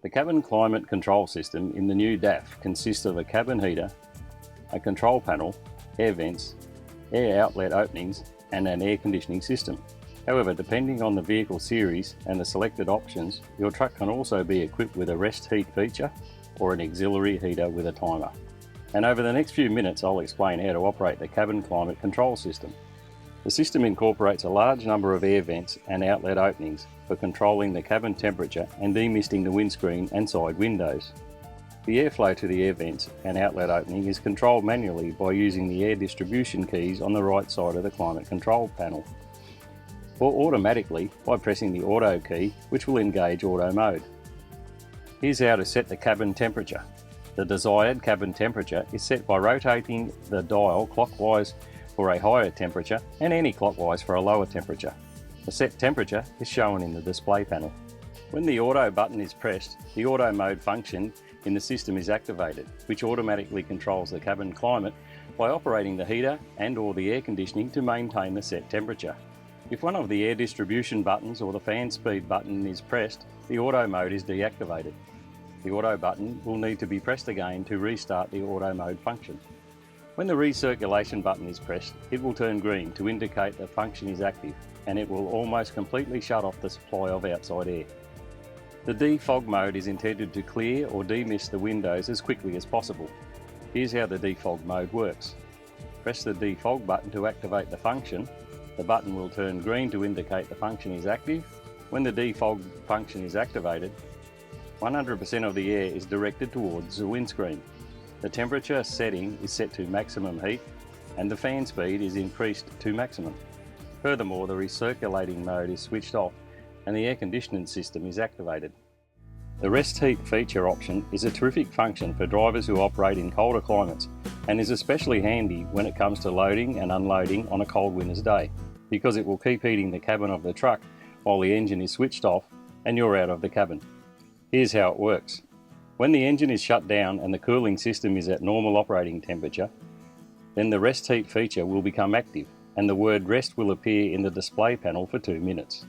The cabin climate control system in the new DAF consists of a cabin heater, a control panel, air vents, air outlet openings and an air conditioning system. However, depending on the vehicle series and the selected options, your truck can also be equipped with a rest heat feature or an auxiliary heater with a timer. And over the next few minutes I'll explain how to operate the cabin climate control system. The system incorporates a large number of air vents and outlet openings for controlling the cabin temperature and demisting the windscreen and side windows. The airflow to the air vents and outlet opening is controlled manually by using the air distribution keys on the right side of the climate control panel, or automatically by pressing the auto key, which will engage auto mode. Here's how to set the cabin temperature. The desired cabin temperature is set by rotating the dial clockwise for a higher temperature and anti-clockwise for a lower temperature. The set temperature is shown in the display panel. When the auto button is pressed, the auto mode function in the system is activated, which automatically controls the cabin climate by operating the heater and/or the air conditioning to maintain the set temperature. If one of the air distribution buttons or the fan speed button is pressed, the auto mode is deactivated. The auto button will need to be pressed again to restart the auto mode function. When the recirculation button is pressed, it will turn green to indicate the function is active, and it will almost completely shut off the supply of outside air. The defog mode is intended to clear or demist the windows as quickly as possible. Here's how the defog mode works. Press the defog button to activate the function. The button will turn green to indicate the function is active. When the defog function is activated, 100% of the air is directed towards the windscreen. The temperature setting is set to maximum heat and the fan speed is increased to maximum. Furthermore, the recirculating mode is switched off and the air conditioning system is activated. The rest heat feature option is a terrific function for drivers who operate in colder climates and is especially handy when it comes to loading and unloading on a cold winter's day, because it will keep heating the cabin of the truck while the engine is switched off and you're out of the cabin. Here's how it works. When the engine is shut down and the cooling system is at normal operating temperature, then the rest heat feature will become active and the word rest will appear in the display panel for 2 minutes.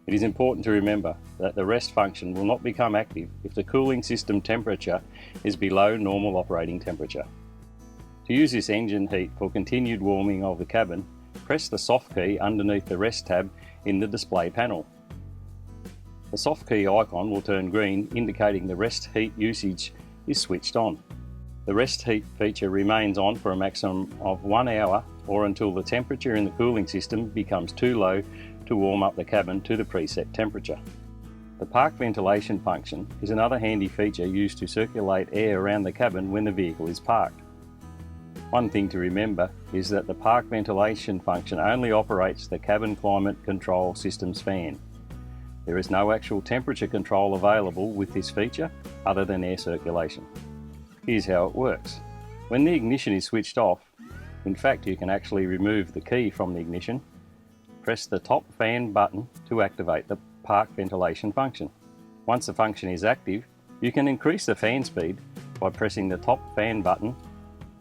It is important to remember that the rest function will not become active if the cooling system temperature is below normal operating temperature. To use this engine heat for continued warming of the cabin, press the soft key underneath the rest tab in the display panel. The soft key icon will turn green, indicating the rest heat usage is switched on. The rest heat feature remains on for a maximum of 1 hour or until the temperature in the cooling system becomes too low to warm up the cabin to the preset temperature. The park ventilation function is another handy feature used to circulate air around the cabin when the vehicle is parked. One thing to remember is that the park ventilation function only operates the cabin climate control system's fan. There is no actual temperature control available with this feature other than air circulation. Here's how it works. When the ignition is switched off, in fact you can actually remove the key from the ignition, press the top fan button to activate the park ventilation function. Once the function is active, you can increase the fan speed by pressing the top fan button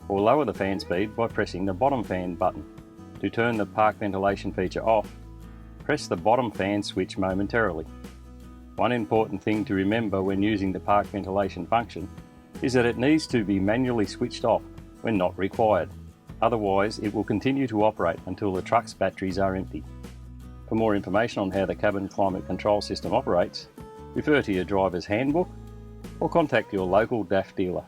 or lower the fan speed by pressing the bottom fan button. To turn the park ventilation feature off, press the bottom fan switch momentarily. One important thing to remember when using the park ventilation function is that it needs to be manually switched off when not required. Otherwise, it will continue to operate until the truck's batteries are empty. For more information on how the cabin climate control system operates, refer to your driver's handbook or contact your local DAF dealer.